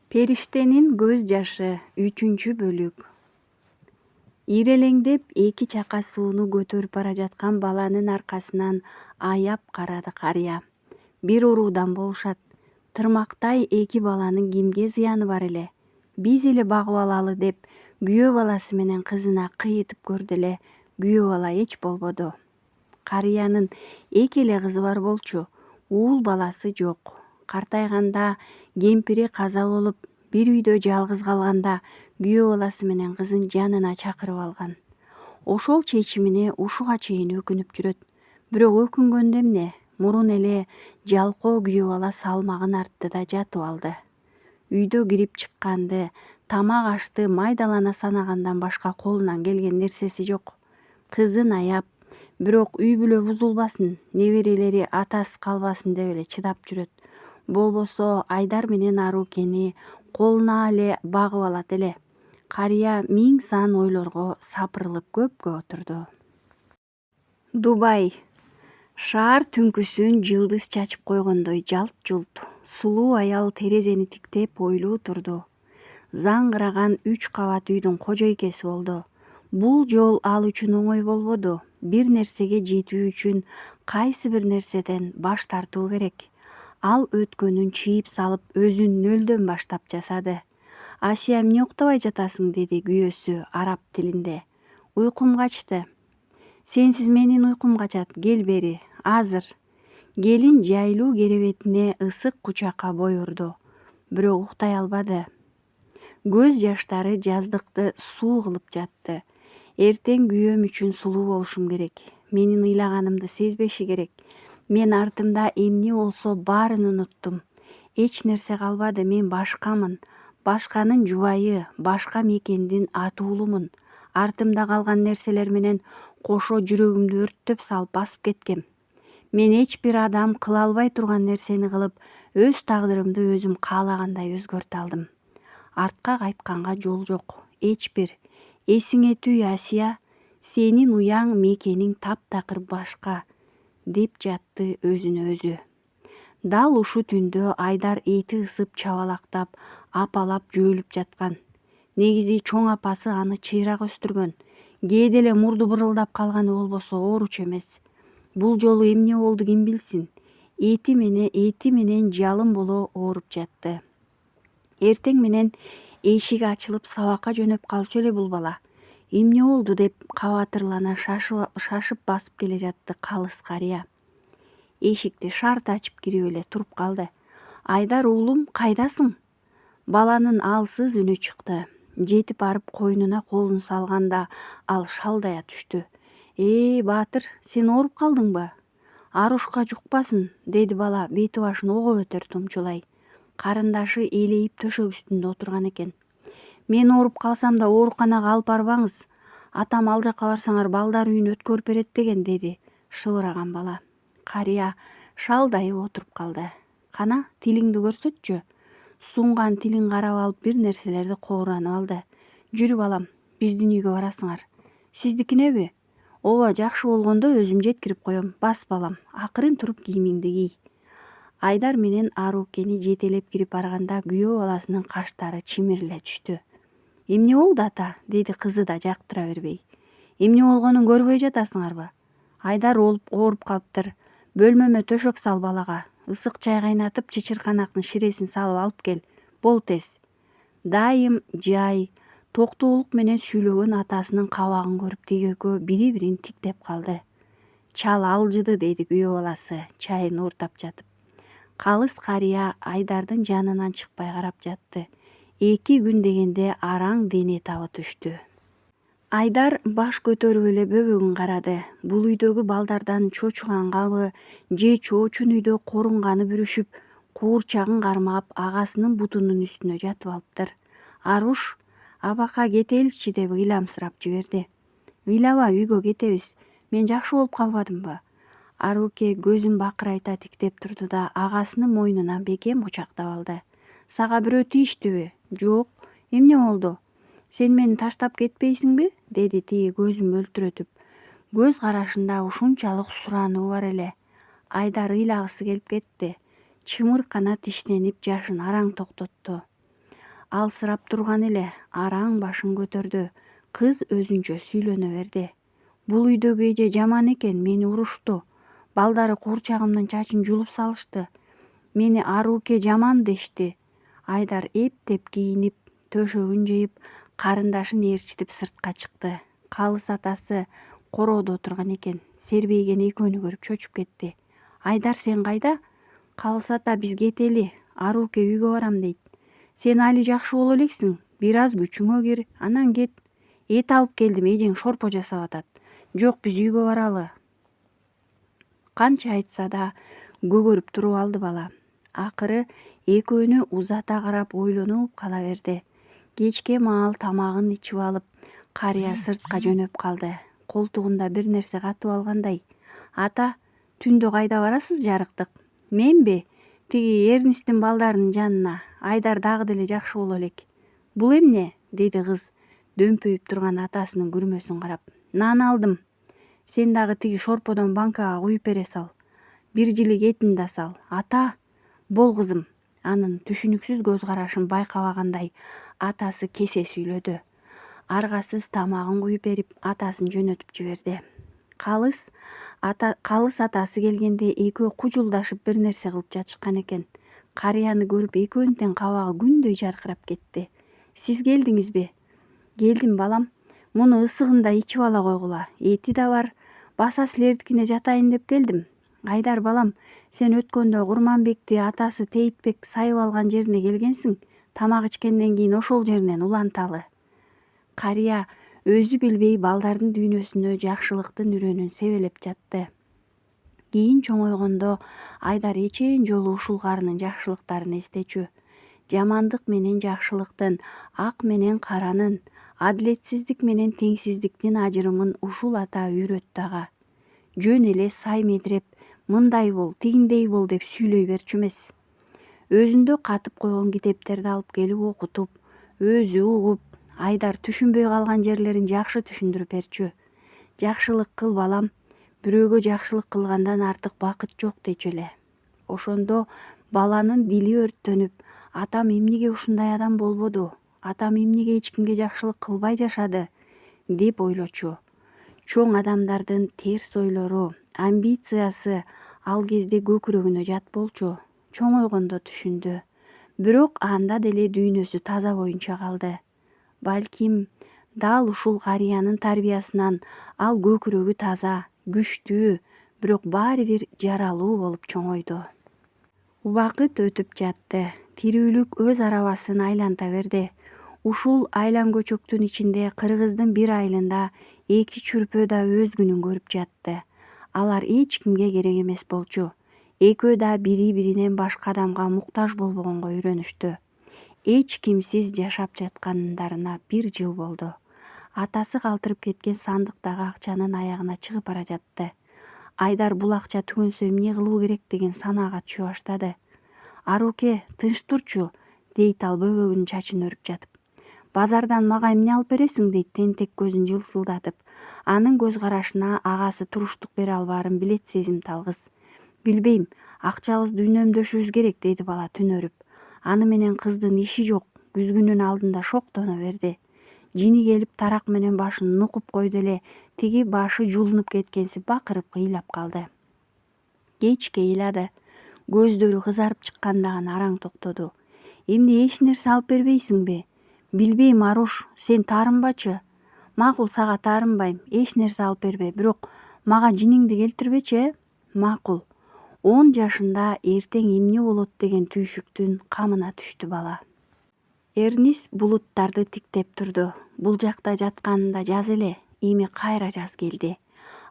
Периштенин көз жашы 3-бөлүк. Ирелеңдеп эки чака сууну көтөрүп бара жаткан баланын аркасынан аяп карады карыя. Бир уруудан болушат. Тырмактай эки баланын кимге зыяны бар эле? Биз эле багып алалы деп күйөө баласы менен кызына кыйытып көрдү эле. Күйөө бала эч болбоду. Карыянын эки эле кызы бар болчу. Уул баласы жок. Картайганда кемпири каза болуп, бир үйдө жалгыз калганда күйөө баласы менен кызын жанына чакырып алган. Ошол чечимине ушуга чейин өкүнүп жүрөт. Бирок өкүнгөндө эмне? Мурун эле жалкоо күйөө бала салмагын артты да жатып алды. Үйдө кирип чыкканды, тамак ашты майдалана санагандан башка колунан келген нерсеси жок. Кызын аяп, бирок үй бүлө бузулбасын, неберелери атасыз калбасын деп эле чыдап жүрөт. Болбосо Айдар менен Арукени колуна эле багып алат эле. Карыя миң сан ойлорго сапырылып көпкө отурду. Дубай. Шаар түнкүсүн жылдыз чачып койгондой жалт-жулт. Сулуу аял терезени тиктеп ойлуу турду. Заңгыраган 3 кабат үйдүн кожойкеси болду. Бул жол ал үчүн оңой болбоду. Бир нерсеге жетүү үчүн кайсы бир нерседен баш тартуу керек. Ал өткөнүн чийип салып, өзүн нөлдөн баштап жасады. Асия, эмне уктабай жатасың, деди күйөөсү араб тилинде. Уйкум качты. Сенсиз менин уйкум качат, кел бери, азыр. Келин жайлуу керебетине ысык кучакка бой урду. Бирок уктай албады. Көз жаштары жаздыкты суу кылып жатты. Эртең күйөөм үчүн сулуу болушум керек. Менин ыйлаганымды сезбеши керек. Мен артымда эмне болсо баарын унуттум. Эч нерсе калбады, мен башкамын. Башканын жубайы, башка мекендин атуулумун. Артымда калган нерселер менен кошо жүрөгүмдү өрттөп салып басып кеткем. Мен эч бир адам кыла албай турган нерсени кылып, өз тагдырымды өзүм каалагандай өзгөртө алдым. Артка кайтканга жол жок. Эч бир. Эсиңе түй, Асия, сенин уяң мекениң таптакыр башка, деп жатты өзүнө өзү. Дал ушу түндө Айдар эти ысып чабалактап, апалап жөөлүп жаткан. Негизи чоң апасы аны чыйрак өстүргөн. Кээде эле мурду бырылдап калганы болбосо ооруч эмес. Бул жолу эмне болду ким билсин. Эти менен жалын боло ооруп жатты. Эртең менен эшиги ачылып сабакка жөнөп калчу эле бул бала. Эмне болду деп кабатырлана шашып басып келе жатты калыс карыя. Эшикти шарт ачып кирип эле туруп калды. Айдар, уулум, кайдасың? Баланын алсыз үнү чыкты. Жетип барып койнуна колун салганда ал шалдая түштү. Баатыр, сен ооруп калдыңбы? Арушка жукпасын, деди бала бети башын ого бетер тумчулай. Карындашы элейип төшөк үстүндө отурган экен. Мен ооруп калсам да ооруканага алып барбаңыз. Атам ал жака барсаңар балдар үйүн өткөрүп берет деген, деди шыбыраган бала. Карыя шалдайып отуруп калды. Кана, тилиңди көрсөтчү. Сунган тилин карап алып бир нерселерди кооранып алды. Жүрү балам, биздин үйгө барасыңар. Сиздикинеби? Ооба, жакшы болгондо өзүм жеткирип коем. Бас балам, акырын туруп кийимиңди кий. Айдар менен Арукени жетелеп кирип барганда күйөө баласынын каштары чимириле түштү. Эмне болду, ата? Деди кызы да жактыра бербей. Эмне болгонун көрбөй жатасыңарбы? Айдар ооруп калыптыр. Бөлмөмө төшөк сал балага. Ысык чай кайнатып, чычырканактын ширесин салып алып кел. Бол тез. Дайым жай, токтоолук менен сүйлөгөн атасынын кабагын көрүп тиги экөө бири-бирин тиктеп калды. Чал алжыды, деди күйөө баласы чайын ууртап жатып. Калыс карыя Айдардын жанынан чыкпай карап жатты. 2 күн дегенде араң дене табы түштү. Айдар баш көтөрүп эле бөбөгүн карады. Бул үйдөгү балдардан чочугангабы же чоочун үйдө корунганы бүрүшүп, куурчагын кармап, агасынын бутунун үстүнө жатып алыптыр. Аруш, абакка кетеличи деп ыйламсырап жиберди. Ыйлаба, үйгө кетебиз. Мен жакшы болуп калбадымбы? Аруке көзүн бакырайта тиктеп турду да агасынын мойнунан бекем кучактап алды. Сага бирөө тийиштиби? Жок. Эмне болду? Сен мени таштап кетпейсиңби? Деди тиги көзүн мөлтүрөтүп. Көз карашында ушунчалык сурануу бар эле. Айдар ыйлагысы келип кетти. Чымыркана тиштенип жашын араң токтотту. Алсырап турган эле араң башын көтөрдү. Кыз өзүнчө сүйлөнө берди. Бул үйдөгү эже жаман экен, мени урушту. Балдары куурчагымдын чачын жулуп салышты. Мени Аруке жаман дешти. Айдар эптеп кийинип, төшөгүн жыйып, карындашын ээрчитип сыртка чыкты. Калыс атасы короодо отурган экен. Сербейген экөөнү көрүп чочуп кетти. Айдар, сен кайда? Калыс ата, биз кетели. Аруке үйгө барам дейт. Сен али жакшы боло элексиң. Бир аз күчүңө кир, анан кет. Эт алып келдим, эжең шорпо жасап атат. Жок, биз үйгө баралы. Канча айтса да көгөрүп туруп алды бала. Акыры экөөнү узата карап ойлонуп кала берди. Кечке маал тамагын ичип алып, карыя сыртка жөнөп калды. Колтугунда бир нерсе катып алгандай. Ата, түндө кайда барасыз жарыктык? Менби? Тиги Эрнисттин балдарынын жанына. Айдар дагы деле жакшы боло элек. Бул эмне? Деди кыз дөмпөйүп турган атасынын күрмөсүн карап. Нан алдым. Сен дагы тиги шорподон банкага куюп бере сал. Бир жилик этин да сал. Ата, бол кызым. Анын түшүнүксүз көз карашын байкабагандай атасы кесе сүйлөдү. Аргасыз тамагын куюп берип, атасын жөнөтүп жиберди. Калыс атасы келгенде экөө кужулдашып бир нерсе кылып жатышкан экен. Карыяны көрүп экөөнүн тең кабагы күндөй жаркырап кетти. Сиз келдиңизби? Келдим балам. Муну ысыгында ичип ала койгула. Эти да бар. Баса силердикине жатайын деп келдим. Айдар балам, сен өткөндө Курманбекти атасы Тейтбек сайып алган жерине келгенсиң. Тамак ичкенден кийин ошол жеринен уланталы. Карыя өзү билбей балдардын дүйнөсүнө жакшылыктын үрөнүн себелеп жатты. Кийин чоңойгондо Айдар эчен жолу ушул карынын жакшылыктарын эстечү. Жамандык менен жакшылыктын, ак менен каранын, адилетсиздик менен теңсиздиктин ажырымын ушул ата үйрөттү ага. Жөн эле сай медиреп, мындай бол, тигиндей бол деп сүйлөй берчү эмес. Өзүндө катып койгон китептерди алып келип окутуп, өзү угуп, Айдар түшүнбөй калган жерлерин жакшы түшүндүрүп берчү. Жакшылык кыл балам, бирөөгө жакшылык кылгандан артык бакыт жок дечү эле. Ошондо баланын дили өрттөнүп, атам эмнеге ушундай адам болбоду? Атам эмнеге эч кимге жакшылык кылбай жашады? Деп ойлочу. Чоң адамдардын терс ойлору, амбициясы ал кезде көкүрөгүнө жат болчу. Чоңойгондо түшүндү. Бирок анда деле дүйнөсү таза боюнча калды. Балким дал ушул карыянын тарбиясынан ал көкүрөгү таза, күчтүү, бирок баары бир жаралуу болуп чоңойду. Убакыт өтүп жатты. Тирүүлүк өз арабасын айланта берди. Ушул айлан көчөктүн ичинде кыргыздын бир айылында эки чүрпө да өз күнүн көрүп жатты. Алар эч кимге керек эмес болчу. Экөө да бири-биринен башка адамга муктаж болбогонго үйрөнүштү. Эч кимсиз жашап жаткандарына 1 жыл болду. Атасы калтырып кеткен сандыктагы акчанын аягына чыгып бара жатты. Айдар бул акча түгөнсө эмне кылуу керек деген санаага түшө баштады. Аруке, тынч турчу, дейт ал бөбөгүнүн чачын өрүп жатып. Базардан мага эмне алып бересиң, дейт тентек көзүн жылтылдатып. Анын көз карашына агасы туруштук бере албаарын билет сезимтал кыз. Билбейм, акчабызды үнөмдөшүбүз керек, дейди бала түнөрүп. Аны менен кыздын иши жок, күзгүнүн алдында шоктоно берди. Жини келип тарак менен башын нукуп койду эле, тиги башы жулунуп кеткенси бакырып кыйлап калды. Кечке ыйлады. Көздөрү кызарып чыкканда гана араң токтоду. Эмне, эч нерсе алып бербейсиңби? Билбейм, Аруш, сен таарынбачы. Макул, сага таарынбайм, эч нерсе алып бербе, бирок мага жиниңди келтирбечи, э? Макул. 10 жашында эртең эмне болот деген түйшүктүн камына түштү бала. Эрнис булуттарды тиктеп турду. Бул жакта жатканында жаз эле, эми кайра жаз келди.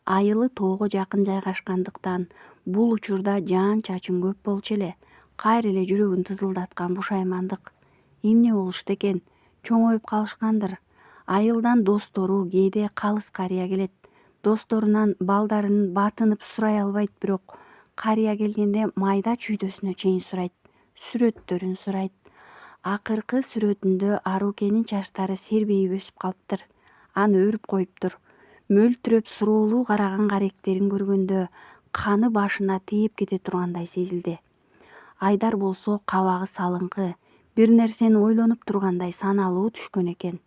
Айылы тоого жакын жайгашкандыктан бул учурда жаан-чачын көп болчу эле. Кайра эле жүрөгүн тызылдаткан бушаймандык. Эмне болушту экен? Чоңоюп калышкандыр. Айылдан достору кээде калыс карыя келет. Досторунан балдарынын батынып сурай албайт, бирок карыя келгенде майда чүйдөсүнө чейин сурайт. Сүрөттөрүн сурайт. Акыркы сүрөтүндө Арукенин чачтары сербейип өсүп калыптыр. Аны өрүп коюптур. Мөлтүрөп суроолуу караган каректерин көргөндө каны башына тээп кете тургандай сезилди. Айдар болсо кабагы салыңкы, бир нерсени ойлонуп тургандай саналуу түшкөн экен.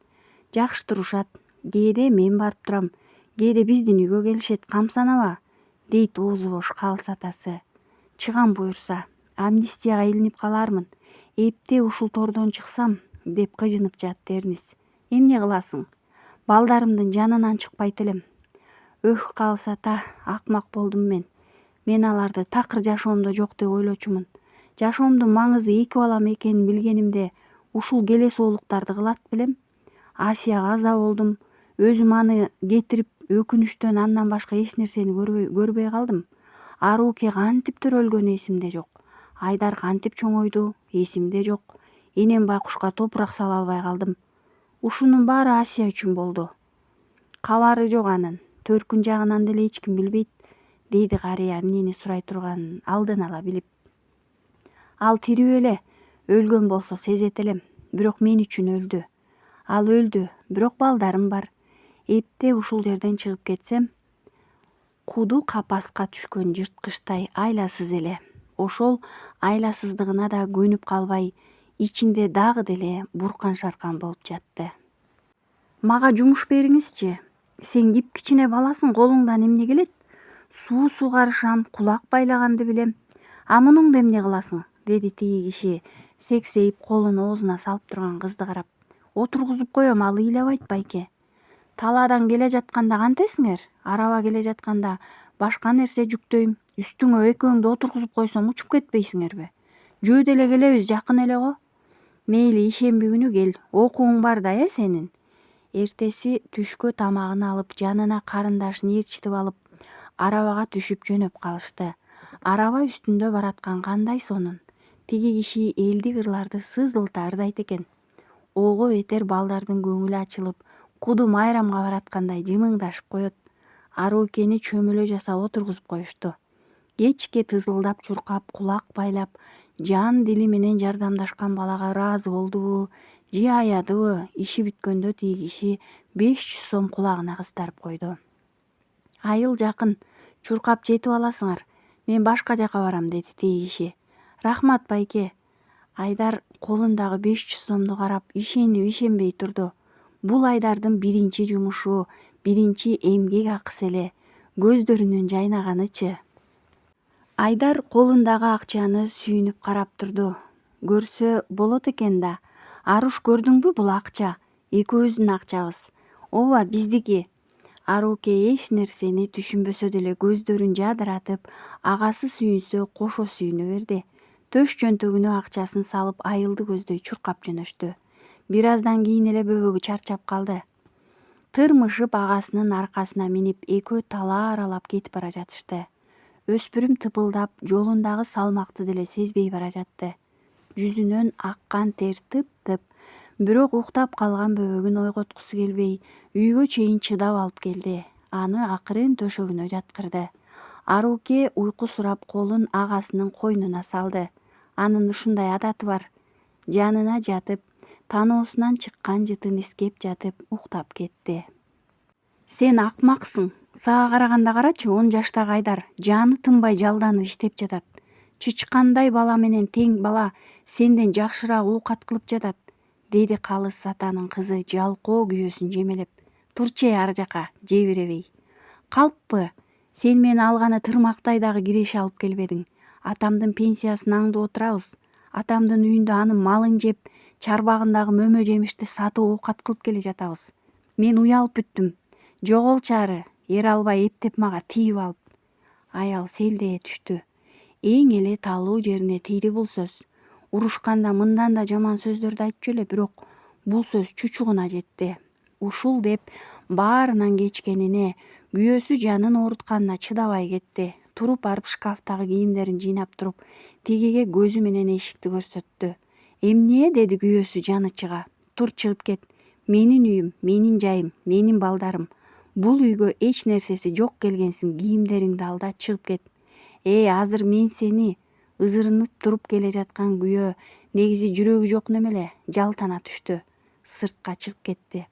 Жакшы турушат. Кээде мен барып турам, кээде биздин үйгө келишет, камсанаба, дейт оозу бош калыс атасы. Чыгам буюрса, амнистияга илинип калармын. Эптеп ушул тордон чыксам, деп кыжынып жатты Эрнис. Эмне кыласың? Балдарымдын жанынан чыкпайт элем. Өх, калыс ата, акмак болдум мен. Мен аларды такыр жашоомдо жок деп ойлочумун. Жашоомдун маңызы эки балам экенин билгенимде ушул келес оолуктарды кылат белем. Асияга аза болдум. Өзүм аны кетирип өкүнүчтөн андан башка эч нерсени көрбөй калдым. Аруке кантип төрөлгөнү эсимде жок. Айдар кантип чоңойду, эсимде жок. Энем байкушка топурак сала албай калдым. Ушунун баары Асия үчүн болду. Кабары жок анын. Төркүн жагынан деле эч ким билбейт, дейди карыя эмнени сурай турганын алдын ала билип. Ал тирүү эле, өлгөн болсо сезет элем. Бирок мен үчүн өлдү. Ал өлдү, бирок балдарым бар. Эптеп ушул жерден чыгып кетсем, куду капаска түшкөн жырткычтай айласыз эле. Ошол айласыздыгына да көнүп калбай, ичинде дагы деле буркан шаркан болуп жатты. Мага жумуш бериңизчи. Сен кичине баласың, колуңдан эмне келет? Суу сугарышам, кулак байлаганды билем. А мунуңду эмне кыласың? Деди тиги киши сексейип колун оозуна салып турган кызды карап. Отургузуп коем, ал ыйлабайт байке. Талаадан келе жатканда кантесиңер? Араба келе жатканда башка нерсе жүктөйм. Үстүңө экөөңдү отургузуп койсом учуп кетпейсиңерби? Жөө деле келебиз, жакын эле го. Мейли ишемби күнү кел, окууң бар да сенин. Эртеси түшкө тамагын алып, жанына карындашын ээрчитип алып, арабага түшүп жөнөп калышты. Араба үстүндө бараткан кандай сонун. Тиги киши элдик ырларды сызылта ырдайт экен. Ого бетер балдардын көңүлү ачылып, куду майрамга бараткандай жымыңдашып коет. Арукени чөмөлө жасап отургузуп коюшту. Кечке тызылдап чуркап, кулак байлап, жан дили менен жардамдашкан балага ыраазы болдубу, же аядыбы? Иши бүткөндө тиги киши 500 сом кулагына кыстарып койду. Айыл жакын, чуркап жетип аласыңар. Мен башка жака барам, деди тиги киши. Рахмат байке. Айдар колундагы 500 сомду карап, ишенип ишенбей турду. Бул Айдардын биринчи жумушу, биринчи эмгек акысы эле. Көздөрүнүн жайнаганычы. Айдар колундагы акчаны сүйүнүп карап турду. Көрсө болот экен да. Аруш, көрдүңбү, бул акча? Экөөбүздүн акчабыз. Ооба, биздики. Аруке эч нерсени түшүнбөсө деле көздөрүн жадыратып, агасы сүйүнсө кошо сүйүнө берди. Төш чөнтөгүнө акчасын салып, айылды көздөй чуркап жөнөштү. Бир аздан кийин эле бөбөгү чарчап калды. Тырмышып агасынын аркасына минип, экөө талаа аралап кетип бара жатышты. Өспүрүм тыпылдап, жолундагы салмакты деле сезбей бара жатты. Жүзүнөн аккан тер тып-тып. Бирок уктап калган бөбөгүн ойготкусу келбей, үйгө чейин чыдап алып келди. Аны акырын төшөгүнө жаткырды. Аруке уйку сурап колун агасынын койнуна салды. Анын ушундай адаты бар. Жанына жатып, таноосунан чыккан жытын искеп жатып, уктап кетти. Сен акмаксың. Сага караганда карачы, 10 жаштагы Айдар жаны тынбай жалданып иштеп жатат. Чычкандай бала менен тең бала сенден жакшыраак оокат кылып жатат, деди калыс атанын кызы жалкоо күйөөсүн жемелеп. Турчу ар жака, жебиребей. Калппы? Сен мени алганы тырмактай дагы киреше алып келбедиң. Атамдын пенсиясын аңдып отурабыз. Атамдын үйүндө анын малын жеп, чарбагындагы мөмө жемишти сатып оокат кылып келе жатабыз. Мен уялып бүттүм. Жоголчу ары, эр албай эптеп мага тийип алып. Аял селдее түштү. Эң эле талуу жерине тийди бул сөз. Урушканда мындан да жаман сөздөрдү айтчу эле, бирок бул сөз чучугуна жетти. Ушул деп баарынан кечкенине, күйөөсү жанын оорутканына чыдабай кетти. Туруп барып шкафтагы кийимдерин жыйнап туруп, тигиге көзү менен эшикти көрсөттү. Эмне? Деди күйөөсү жаны чыга. Тур, чыгып кет. Менин үйүм, менин жайым, менин балдарым. Бул үйгө эч нерсеси жок келгенсиң, кийимдериңди ал да чыгып кет. Азыр мен сени, ызырынып туруп келе жаткан күйөө негизи жүрөгү жок немеле, жалтана түштү. Сыртка чыгып кетти.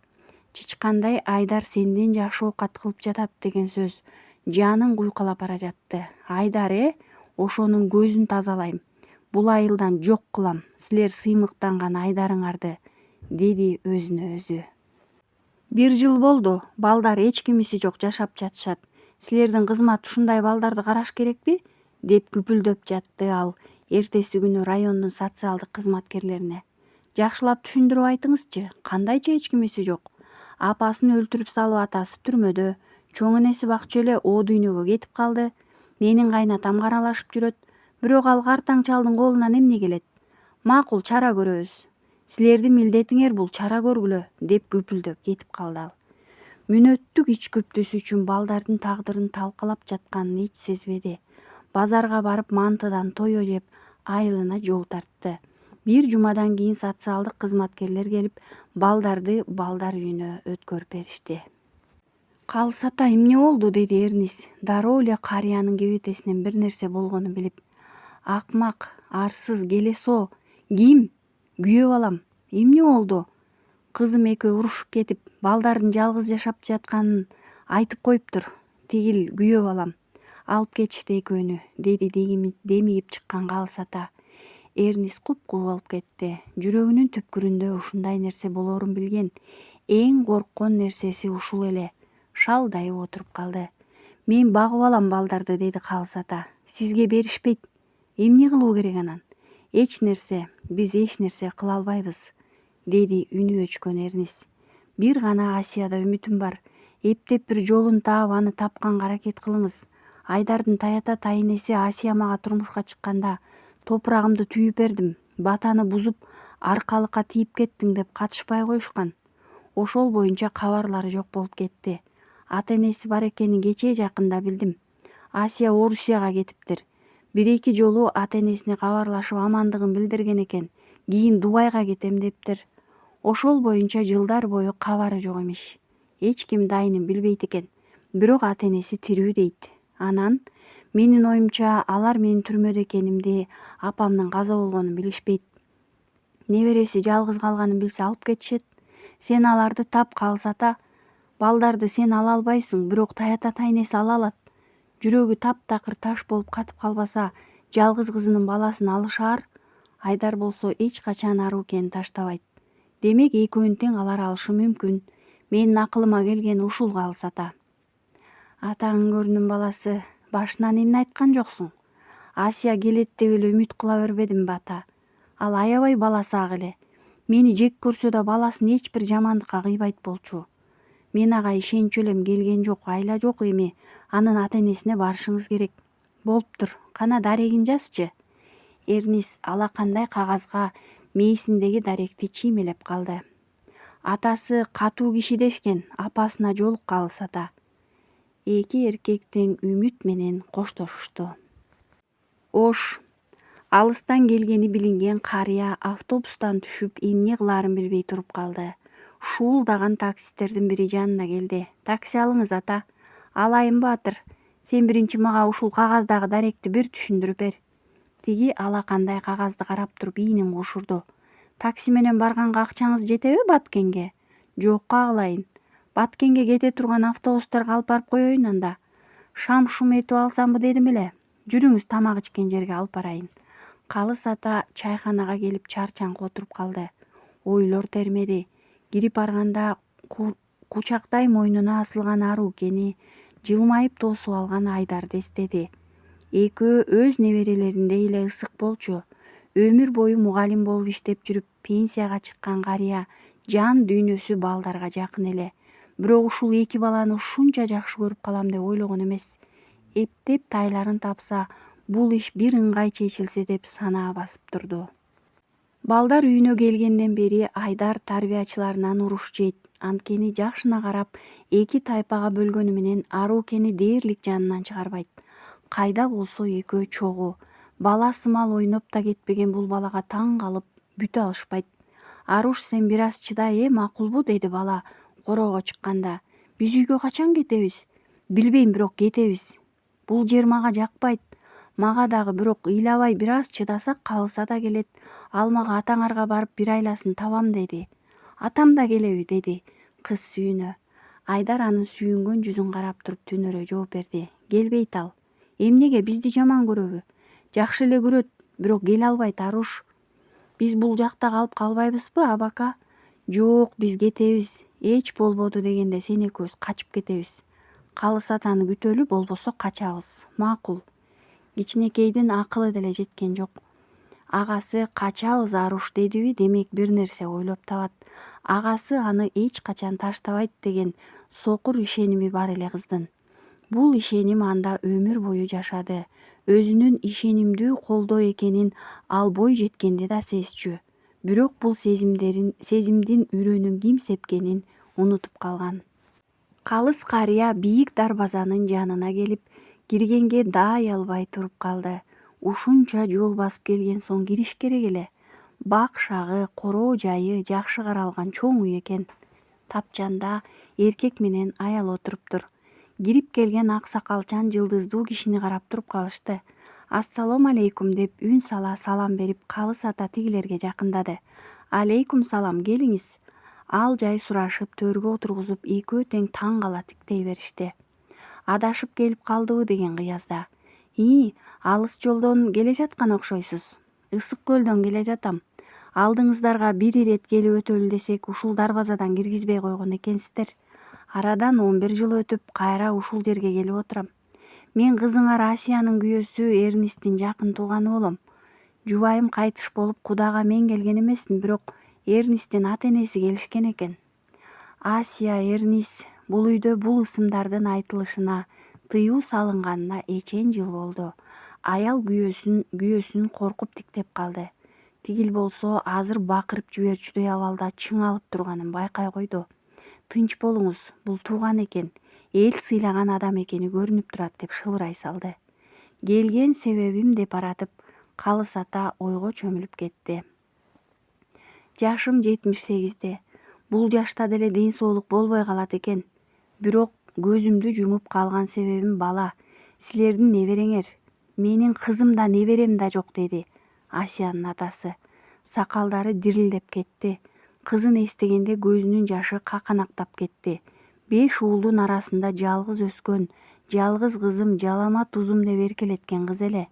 Чычкандай Айдар сенден жакшы оокат кылып жатат деген сөз жанын куйкалап бара жатты. Айдар, ошонун көзүн тазалайм. Бул айылдан жок кылам, силер сыймыктанган айдарыңарды, деди өзүнө өзү. 1 жыл болду, балдар эч кимиси жок жашап жатышат. Силердин кызмат ушундай балдарды караш керекпи? Деп күпүлдөп жатты ал эртеси күнү райондун социалдык кызматкерлерине. Жакшылап түшүндүрүп айтыңызчы, кандайча эч кимиси жок? Апасын өлтүрүп салып атасы түрмөдө, чоң энеси бакчы эле о дүйнөгө кетип калды. Менин кайнатам каралашып жүрөт, бирок ал картаң чалдын колунан эмне келет? Макул, чара көрөбүз. Силердин милдетиңер бул, чара көргүлө, деп күпүлдөп кетип калды ал. Мүнөттүк ич күптүсү үчүн балдардын тагдырын талкалап жатканын эч сезбеди. Базарга барып мантыдан тое жеп, айылына жол тартты. 1 жумадан кийин социалдык кызматкерлер келип, балдарды балдар үйүнө өткөрүп беришти. Калсата эмне болду, деди Эрнис, дароо эле карыянын кебетесинен бир нерсе болгонун билип. Акмак, арсыз, келесоо. Ким? Күйөө балам. Эмне болду? Кызым экөө урушуп кетип, балдардын жалгыз жашап жатканын айтып коюптур. Тигил күйөө балам. Алып кетишти экөөнү, деди демигип чыккан Калсата. Эрнис куп-куу болуп кетти. Жүрөгүнүн түпкүрүндө ушундай нерсе болоорун билген. Эң корккон нерсеси ушул эле. Шалдайып отуруп калды. Мен багып алам балдарды, деди Калсата. Сизге беришпейт. Эмне кылуу керек анан? Эч нерсе, биз эч нерсе кыла албайбыз, деди үнү өчкөн Эрнис. Бир гана Асияда үмүтүм бар. Эптеп бир жолун таап аны тапканга аракет кылыңыз. Айдардын таята тайнеси Асия мага турмушка чыкканда топурагымды түйүп бердим. Батаны бузуп, аркалыкка тийип кеттиң деп катышпай коюшкан. Ошол боюнча кабарлары жок болуп кетти. Ата энеси бар экенин кечээ жакында билдим. Асия Орусияга кетиптир. 1-2 жолу ата энесине кабарлашып амандыгын билдирген экен. Кийин Дубайга кетем дептир. Ошол боюнча жылдар бою кабары жок эмиш. Эч ким дайынын билбейт экен. Бирок ата энеси тирүү дейт. Анан менин оюмча алар менин түрмөдө экенимди, апамдын каза болгонун билишпейт. Небереси жалгыз калганын билсе алып кетишет. Сен аларды тап, Калсата. Балдарды сен ала албайсың, бирок таята тайнеси ала алат. Жүрөгү таптакыр таш болуп катып калбаса, жалгыз кызынын баласын алышаар. Айдар болсо эч качан Арукени таштабайт. Демек экөөнү тең алар алышы мүмкүн. Менин акылыма келгени ушул, Калсата. Атаңын көрдүм баласы, башынан эмне айткан жоксуң? Асия келет деп эле үмүт кыла бербедимби ата? Ал аябай баласаак эле. Мени жек көрсө да баласын эч бир жамандыкка кыйбайт болчу. Мен ага ишенчү элем, келген жок, айла жок эми. Анын ата энесине барышыңыз керек. Болуптур, кана дарегин жазчы. Эрнис алакандай кагазга мээсиндеги даректи чиймелеп калды. Атасы катуу киши дешкен, апасына жолук, Калсата. Эки эркек тең үмүт менен коштошушту. Ош. Алыстан келгени билинген карыя автобустан түшүп эмне кылаарын билбей туруп калды. Шуулдаган таксисттердин бири жанына келди. Такси алыңыз, ата. Алайын, Баатыр. Сен биринчи мага ушул кагаздагы даректи бир түшүндүрүп бер. Тиги алакандай кагазды карап туруп иинин кушурду. Такси менен барганга акчаңыз жетеби Баткенге? Жокко агылайын. Баткенге кете турган автобустерге алып барып коеюн анда. Шам-шум этип алсамбы дедим эле. Жүрүңүз, тамак ичкен жерге алып барайын. Калсата чайханага келип чарчаңкы отуруп калды. Ойлор термеди. Кирип барганда кучактай мойнуна асылган Арукени, жылмайып тосуп алган Айдарды эстеди. Экөө өз неберелериндей эле ысык болчу. Өмүр бою мугалим болуп иштеп жүрүп, пенсияга чыккан карыя жан дүйнөсү балдарга жакын эле. Бирок ушул эки баланы ушунча жакшы көрүп калам деп ойлогон эмес. Эптеп тайларын тапса, бул иш бир ыңгай чечилсе деп санаа басып турду. Балдар үйүнө келгенден бери Айдар тарбиячыларынан уруш жейт. Анткени жакшына карап, эки тайпага бөлгөнү менен Арукени дээрлик жанынан чыгарбайт. Кайда болсо экөө чогуу. Бала сымал ойноп да кетпеген бул балага таң калып бүтө алышпайт. Аруш, сен бир аз чыдай, макулбу, деди бала короого чыкканда. Биз үйгө качан кетебиз? Билбейм, бирок кетебиз. Бул жер мага жакпайт. Мага дагы, бирок ыйлабай бир аз чыдасак калса да келет. Ал мага атаңарга барып бир айласын табам деди. Атам да келеби, деди кыз сүйүнө. Айдар анын сүйүнгөн жүзүн карап туруп түнөрө жооп берди. Келбейт ал. Эмнеге, бизди жаман көрөбү? Жакшы эле көрөт. бирок келе албайт Аруш. Биз бул жакта калып калбайбызбы, абака? Жок, биз кетебиз. Эч болбоду дегенде сен экөөбүз качып кетебиз. Калыс атаны күтөлү, болбосо качабыз. Макул. Кичинекейдин акылы деле жеткен жок. Агасы качабыз Аруш дедиби, демек бир нерсе ойлоп табат. Агасы аны эч качан таштабайт деген сокур ишеними бар эле кыздын. Бул ишеним анда өмүр бою жашады. Өзүнүн ишенимдүү колдоо экенин ал бой жеткенде да сезчү. Бирок бул сезимдин үрөнүн ким сепкенин унутуп калган. Калыс карыя бийик дарбазанын жанына келип, киргенге дай албай туруп калды. Ушунча жол басып келген соң кириш керек эле. Бак шагы, короо жайы жакшы каралган чоң үй экен. Тапчанда эркек менен аял отуруптур. Кирип келген ак сакалчан жылдыздуу кишини карап туруп калышты. Ассалому алейкум деп үн сала салам берип, Калыс ата тигилерге жакындады. Алейкум салам, келиңиз. Ал жай сурашып, төргө отургузуп, экөө тең таң кала тиктей беришти. Адашып келип калдыбы деген кыязда. Алыс жолдон келе жаткан окшойсуз. Ысык көлдөн келе жатам. Алдыңыздарга бир ирет келип өтөлү десек, ушул дарбазадан киргизбей койгон экенсиздер. Арадан 11 жыл өтүп, кайра ушул жерге келип отурам. Мен кызыңар Асиянын күйөөсү Эрнисттин жакын тууганы болом. Жубайым кайтыш болуп, кудага мен келген эмесмин, бирок Эрнисттин ата энеси келишкен экен. Асия, Эрнис бул үйдө бул ысымдардын айтылышына тыюу салынганына эчен жыл болду. Аял күйөөсүн коркуп тиктеп калды. Тигил болсо азыр бакырып жиберчүдөй абалда чыңалып турганын байкай койду. Тынч болуңуз, бул тууган экен, эл сыйлаган адам экени көрүнүп турат деп шыбырай салды. Келген себебим деп аратып, Калыс ата ойго чөмүлүп кетти. Жашым 78-де. Бул жашта деле ден соолук болбой калат экен. Бирок көзүмдү жумуп калган себебим бала. Силердин небереңер. Менин кызым да неберем да жок, деди Асиянын атасы. Сакалдары дирилдеп кетти. Кызын эстегенде көзүнүн жашы каканактап кетти. 5 уулдун арасында жалгыз өскөн, жалгыз кызым, жалама тузум деп эркелеткен кыз эле.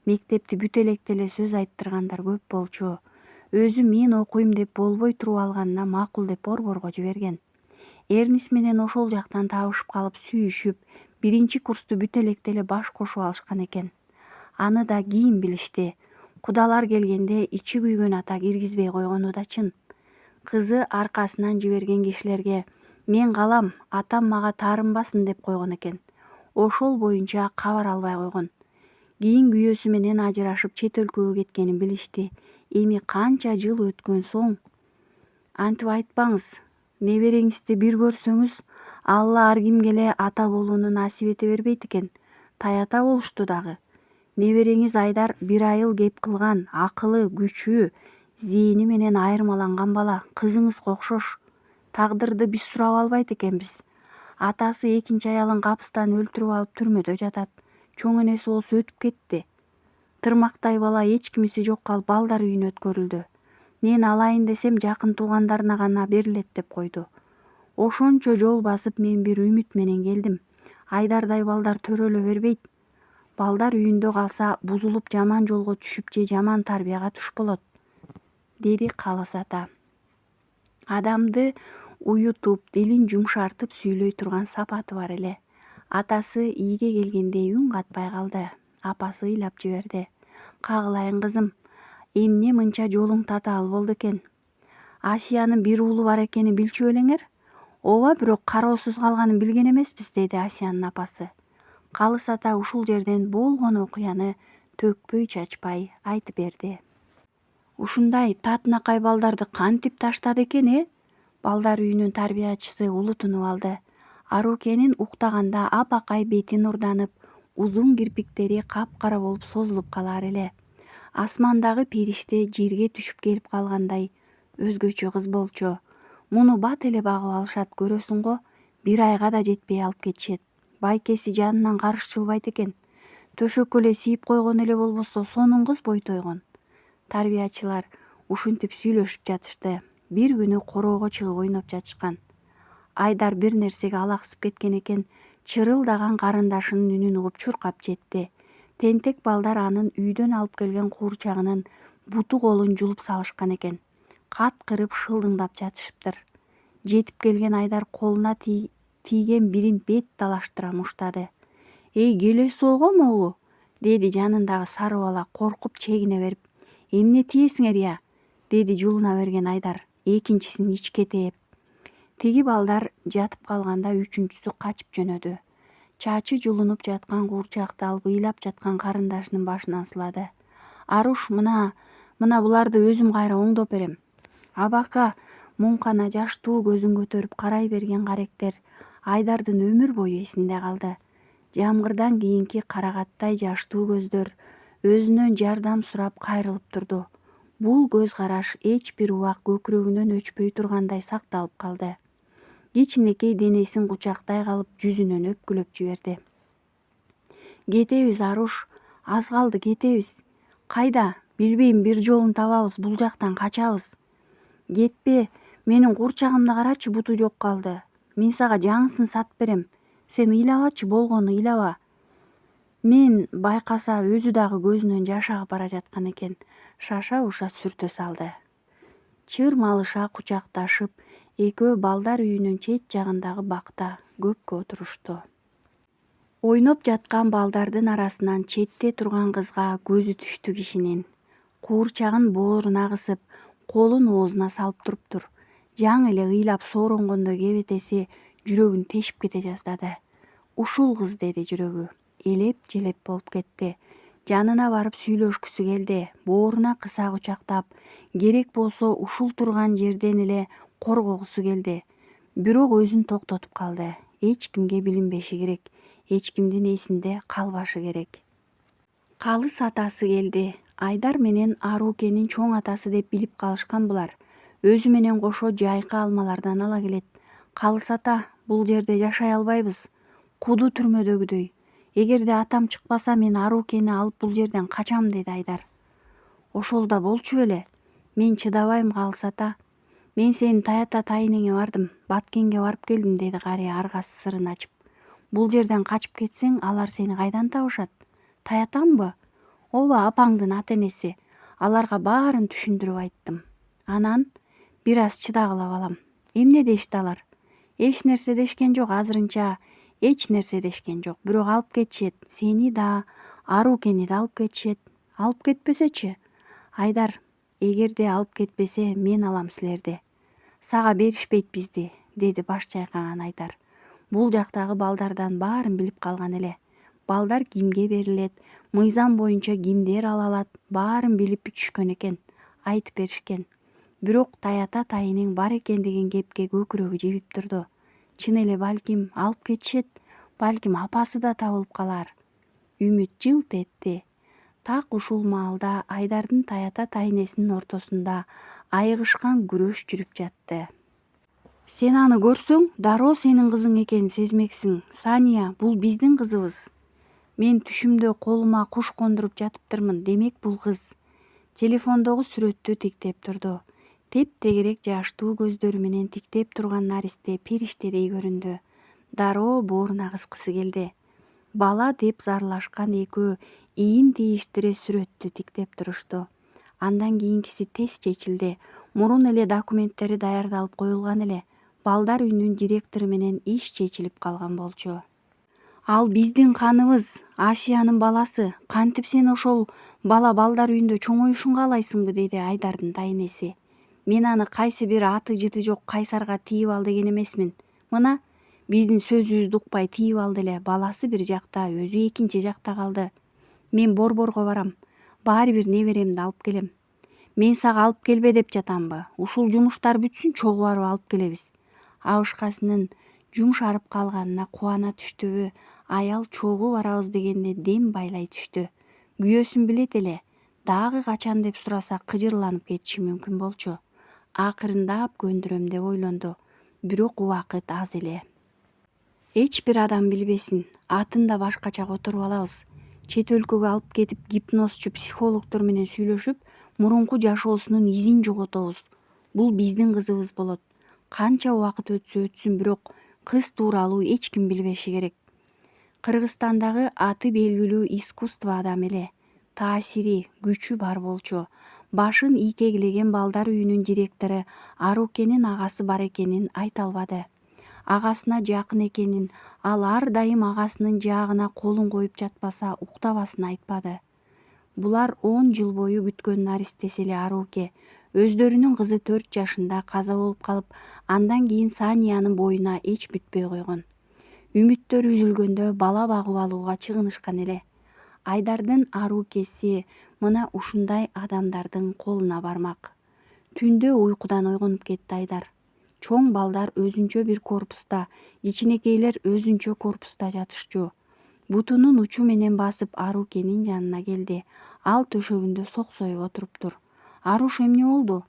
Мектепти бүт электе эле сөз айттыргандар көп болчу. Өзү мен окуйм деп болбой туруп алганына макул деп борборго жиберген. Эрнис менен ошол жактан табышып калып сүйүшүп, 1-курсту бүт электе эле баш кошуп алышкан экен. Аны да кийин билишти. Кудалар келгенде ичи күйгөн ата киргизбей койгону да чын. Кызы аркасынан жиберген кишилерге мен калам, атам мага таарынбасын деп койгон экен. Ошол боюнча кабар албай койгон. Кийин күйөөсү менен ажырашып чет өлкөгө кеткенин билишти. Эми канча жыл өткөн соң? Антип айтпаңыз. Небереңизди бир көрсөңүз, Алла ар кимге эле ата болууну насип эте бербейт экен. Таята болушту дагы. Небереңиз Айдар бир айыл кеп кылган, акылы, күчү, зээни менен айырмаланган бала. Кызыңызга окшош. Тагдырды биз сурап албайт экенбиз. Атасы 2 аялын капыстан өлтүрүп алып түрмөдө жатат. Чоң энеси болсо өтүп кетти. Тырмактай бала эч кимиси жок калып балдар үйүнө өткөрүлдү. Мен алайын десем жакын туугандарына гана берилет деп койду. Ошончо жол басып мен бир үмүт менен келдим. Айдардай балдар төрөлө бербейт. Балдар үйүндө калса бузулуп жаман жолго түшүп же жаман тарбияга туш болот, деди Калыс ата. Адамды уютуп, дилин жумшартып сүйлөй турган сапаты бар эле. Атасы ийге келгендей үн катпай калды. Апасы ыйлап жиберди. Кагылайын кызым, эмне мынча жолуң татаал болду экен? Асиянын бир уулу бар экенин билчү белеңер? Ооба, бирок кароосуз калганын билген эмеспиз, деди Асиянын апасы. Калыс ата ушул жерден болгон окуяны төкпөй чачпай айтып берди. Ушундай татынакай балдарды кантип таштады экен, Балдар үйүнүн тарбиячысы улутунуп алды. Арукенин уктаганда апакай бети нурданып, узун кирпиктери капкара болуп созулуп калар эле. Асмандагы периште жерге түшүп келип калгандай өзгөчө кыз болчу. Муну бат эле багып алышат, көрөсүң го, 1 айга да жетпей алып кетишет. Байкеси жанынан карыш жылбайт экен. Төшөккө эле сийип койгон эле болбосо сонун кыз бойтойгон. Тарбиячылар ушинтип сүйлөшүп жатышты. Бир күнү короого чыгып ойноп жатышкан. Айдар бир нерсеге алаксып кеткен экен, чырылдаган карындашынын үнүн угуп чуркап жетти. Тентек балдар анын үйдөн алып келген куурчагынын буту колун жулуп салышкан экен. Кат кырып шылдыңдап жатышыптыр. Жетип келген Айдар колуна тийген бирин бет талаштыра муштады. «Эй, келесиз го могу?» деди жанындагы сары бала коркуп чегине берип. «Эмне тиесиңер я?» деди жулуна берген Айдар экинчисин ичке тээп. Тиги балдар жатып калганда үчүнчүсү качып жөнөдү. Чачы жулунуп жаткан куурчакты алып ыйлап жаткан карындашынын башынан сылады. «Аруш, мына буларды өзүм кайра оңдоп берем». Абака муңкана жаштуу көзүн көтөрүп карай берген каректер Айдардын өмүр бою эсинде калды. Жамгырдан кийинки карагаттай жаштуу көздөр өзүнөн жардам сурап кайрылып турду. Бул көз караш эч бир убак көкүрөгүнөн өчпөй тургандай сакталып калды. Кичинекей денесин кучактай калып жүзүнөн өпкүлөп жиберди. «Кетебиз, Аруш, аз калды, кетебиз. Кайда? Билбейм, бир жолун табабыз, бул жактан качабыз». «Кетпе, менин куурчагымды карачы, буту жок калды. Мен сага жаңысын сатып берем. Сен ыйлабачы, болгону ыйлаба». Мен байкаса өзү дагы көзүнөн жаш агып бара жаткан экен. Шаша уша сүртө салды. Чырмалыша кучакташып, экөө балдар үйүнүн чет жагындагы бакта көпкө отурушту. Ойноп жаткан балдардын арасынан четте турган кызга көзү түштү кишинин. Куурчагын бооруна кысып, колун оозуна салып туруптур. Жаңы эле ыйлап сооронгондой кебетеси жүрөгүн тешип кете жаздады. «Ушул кыз», деди жүрөгү. Элеп-желеп болуп кетти. Жанына барып сүйлөшкүсү келди. Бооруна кыса кучактап, керек болсо ушул турган жерден эле коргогусу келди. Бирок өзүн токтотуп калды. Эч кимге билинбеши керек. Эч кимдин эсинде калбашы керек. Калыс атасы келди. Айдар менен Арукенин чоң атасы деп билип калышкан булар. Өзү менен кошо жайкы алмалардан ала келет. «Калыс ата, бул жерде жашай албайбыз. Куду түрмөдөгүдөй. Эгерде атам чыкпаса, мен Арукени алып бул жерден качам», деди Айдар. «Ошол да болчу беле. Мен чыдабайм, Калыс ата. Мен сенин таята тайынеңе бардым, Баткенге барып келдим», деди карыя аргасы сырын ачып. «Бул жерден качып кетсең, алар сени кайдан табышат? Таятамбы? Ооба, апаңдын ата энеси. Аларга баарын түшүндүрүп айттым. Анан бир аз чыдагыла балам. Эмне дешти алар?» «Эч нерсе дешкен жок, азырынча эч нерсе дешкен жок. Бирок алып кетишет. Сени да, Арукени да алып кетишет. Алып кетпесечи?» «Айдар, эгерде алып кетпесе, мен алам силерди. Сага беришпейт бизди», деди баш чайкаган Айдар. Бул жактагы балдардан баарын билип калган эле. Балдар кимге берилет, мыйзам боюнча кимдер ала алат, баарын билип бүтүшкөн экен, айтып беришкен. Бирок таята тайынең бар экен деген кепке көкүрөгү жебип турду. Чын эле балким алып кетишет, балким апасы да табылып калар. Үмүт жылт этти. Так ушул маалда Айдардын таята тайнесинин ортосунда айыгышкан күрөш жүрүп жатты. «Сен аны көрсөң, дароо сенин кызың экенин сезмексиң. Сания, бул биздин кызыбыз. Мен түшүмдө колума куш кондуруп жатыптырмын, демек бул кыз». Телефондогу сүрөттү тиктеп турду. Теп-тегерек жаштуу көздөрү менен тиктеп турган наристе периштедей көрүндү. Дароо бооруна кыскысы келди. «Бала» деп зарлашкан экөө ийин тийиштире сүрөттү тиктеп турушту. Андан кийинкиси тез чечилди. Мурун эле документтери даярдалып коюлган эле. Балдар үйүнүн директору менен иш чечилип калган болчу. «Ал биздин каныбыз, Асиянын баласы. Кантип сен ошол бала балдар үйүндө чоңоюшун каалайсыңбы?» деди Айдардын тайнеси. «Мен аны кайсы бир аты жыты жок кайсарга тийип ал деген эмесмин. Мына, биздин сөзүбүздү укпай тийип алды эле. Баласы бир жакта, өзү экинчи жакта калды. Мен борборго барам. Баары бир неберемди алып келем. Мен сага алып келбе деп жатамбы? Ушул жумуштар бүтсүн, чогуу барып алып келебиз». Абышкасынын жумшарып калганына кубана түштүбү? Аял чогуу барабыз дегенде дем байлай түштү. Күйөөсүн билет эле. Дагы качан деп сураса кыжырланып кетиши мүмкүн болчу. Акырындап көндүрөм деп ойлонду. Бирок убакыт аз эле. «Эч бир адам билбесин. Атында башкача которуп алабыз. Чет өлкөгө алып кетип, гипнозчу психологдор менен сүйлөшүп, мурунку жашоосунун изин жоготобуз. Бул биздин кызыбыз болот. Канча убакыт өтсө өтсүн, бирок кыз тууралуу эч ким билбеши керек. Кыргызстандагы аты белгилүү искусство адам эле. Таасири, күчү бар болчу. Башын ийкегилеген балдар үйүнүн директору Арукенин агасы бар экенин айта албады. Агасына жакын экенин, ал ар дайым агасынын жаагына колун коюп жатпаса уктабасын айтпады. Булар 10 жыл бою күткөн наристес эле Аруке. Өздөрүнүн кызы 4 жашында каза болуп калып, андан кийин Саниянын боюна эч бүтпөй койгон. Үмүттөр үзүлгөндө бала багып алууга чыгынышкан эле. Айдардын Арукеси мына ушундай адамдардын колуна бармак. Түндө уйкудан ойгонуп кетти Айдар. Чоң балдар өзүнчө бир корпуста, кичинекейлер өзүнчө корпуста жатышчу. Бутунун учу менен басып Арукенин жанына келди. Ал төшөгүндө соксоюп отуруптур. Аруш, эмне болду?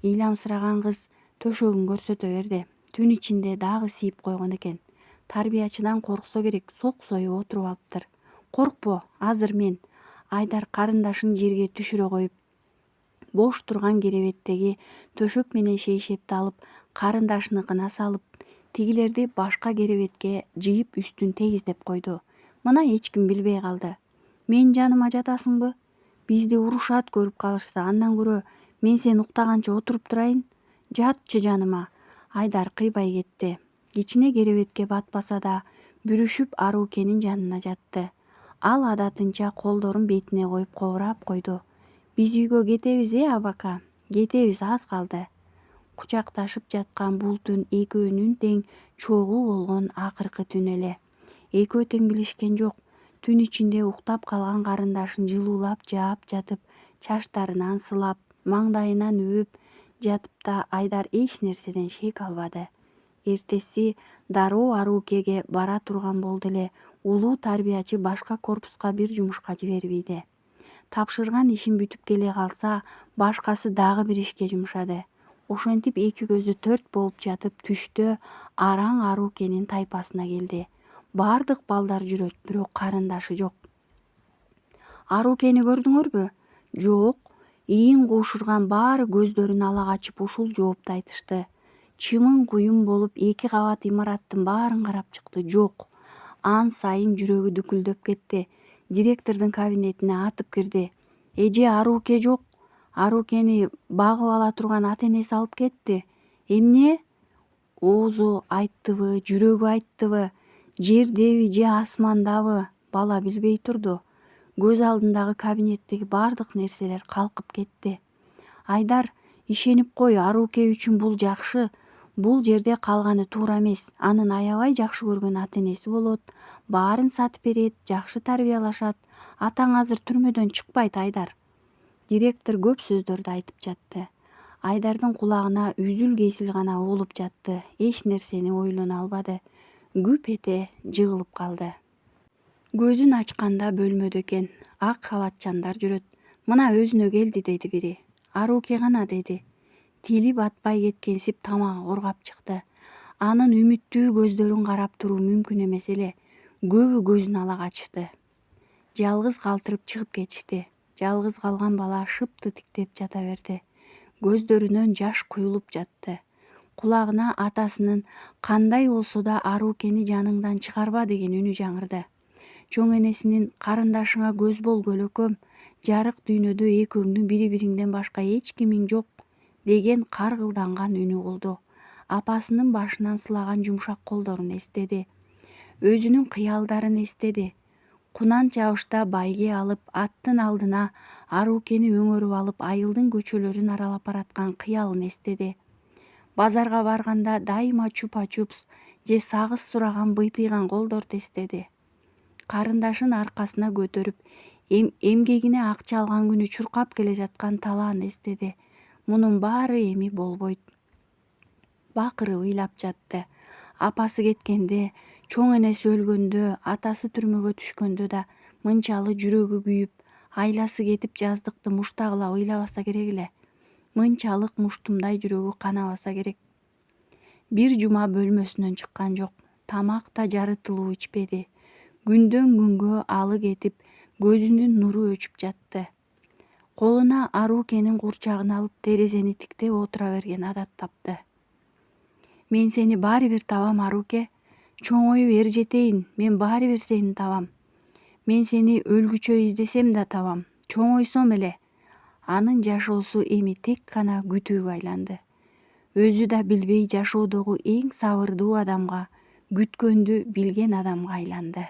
Ыйламсыраган кыз төшөгүн көрсөтө берди. Түн ичинде дагы сийип койгон экен. Тарбиячыдан корксо керек, соксоюп отуруп алыптыр. Коркпо, азыр мен. Айдар карындашын жерге түшүрө коюп, бош турган керебеттеги төшөк менен шейшепти алып, карындашыныкына салып, тигилерди башка керебетке жыйып үстүн тегиздеп койду. Мына эч ким билбей калды. Менин жаныма жатасыңбы? Бизди урушат көрүп калышса, андан көрө мен сен уктаганча отуруп турайын. Жатчы жаныма. Айдар кыйбай кетти. Кичине керебетке батпаса да бүрүшүп Арукенин жанына жатты. Ал адатынча колдорун бетине коюп кобурап койду. Биз үйгө кетебиз, абака? Кетебиз, аз калды. Кучакташып жаткан бул түн экөөнүн тең чогуу болгон акыркы түн эле. Экөө тең билишкен жок. Түн ичинде уктап калган карындашын жылуулап жаап жатып, чачтарынан сылап, маңдайынан өөп жатып да Айдар эч нерседен шек албады. Эртеси дароо Арукеге бара турган болду эле. Улуу тарбиячы башка корпуска бир жумушка жибербейди. Тапшырган ишин бүтүп келе калса, башкасы дагы бир ишке жумшады. Ошентип эки көзү төрт болуп жатып, түштө Араң Арукенин тайпасына келди. Бардык балдар жүрөт, бирок карындашы жок. Арукени көрдүңөрбү? Жок. Ийин куушурган баары көздөрүн ала качып ушул жоопту айтышты. Чымын куюм болуп 2 кабат имараттын баарын карап чыкты. Жок. Ан сайын жүрөгү дүкүлдөп кетти. Директордун кабинетине атып кирди. Эже, Аруке жок. Арукени багып ала турган ата-энеси алып кетти. Эмне? Оозу айттыбы, жүрөгү айттыбы, жердеби же асмандабы? Бала билбей турду. Көз алдындагы кабинеттеги бардык нерселер калкып кетти. Айдар, ишенип кой, Аруке үчүн бул жакшы. Бул жерде калганы туура эмес. Анын аябай жакшы көргөн ата-энеси болот. Баарын сатып берет, жакшы тарбиялашат. Атаң азыр түрмөдөн чыкпайт, Айдар. Директор көп сөздөрдү айтып жатты. Айдардын кулагына үзүл-кесил гана угулуп жатты. Эч нерсени ойлоно албады. Күп эте жыгылып калды. Көзүн ачканда бөлмөдө экен. Ак халатчандар жүрөт. Мына өзүнө келди, деди бири. Аруке гана, деди. Тили батпай кеткенсип тамагы коргап чыкты. Анын үмүттүү көздөрүн карап туруу мүмкүн эмес эле. Көбү көзүн ала качты. Жалгыз калтырып чыгып кетишти. Жалгыз калган бала шыпты тиктеп жата берди. Көздөрүнөн жаш куюлуп жатты. Кулагына атасынын кандай болсо да Арукени жаныңдан чыгарба деген үнү жаңырды. Чоң энесинин карындашыңа көз бол, көлөкөм, жарык дүйнөдө экөөңдүн бири-бириңден башка эч кимиң жок деген каргылданган үнү угулду. Апасынын башынан сылаган жумшак колдорун эстеди. Өзүнүн кыялдарын эстеди. Кунан чабышта байге алып, аттын алдына Арукени өңөрүп алып, айылдын көчөлөрүн аралап бараткан кыялын эстеди. Базарга барганда дайыма чупа-чупс же сагыз сураган быйтыйган колдорду эстеди. Карындашын аркасына көтөрүп, эмгегине акча алган күнү чуркап келе жаткан талаан эстеди. Мунун баары эми болбойт. Бакырып ыйлап жатты. Апасы кеткенде, чоң энеси өлгөндө, атасы түрмөгө түшкөндө да мынчалы жүрөгү күйүп, айласы кетип жаздыкты муштагыла ыйлабаса керек эле. Мынчалык муштумдай жүрөгү канабаса керек. Бир жума бөлмөсүнөн чыккан жок. Тамак да жарытылуу ичпеди. Күндөн күнгө алы кетип, көзүнүн нуру өчүп жатты. Колуна Арукенин курчагын алып, терезени тиктеп отура берген адат тапты. Мен сени баары бир табам, Аруке. Чоңоюп эр жетейин, мен баары бир сени табам. Мен сени өлгүчө издесем да табам. Чоңойсом эле. Анын жашоосу эми тек гана күтүүгө айланды. Өзү да билбей жашоодогу эң сабырдуу адамга, күткөндү билген адамга айланды.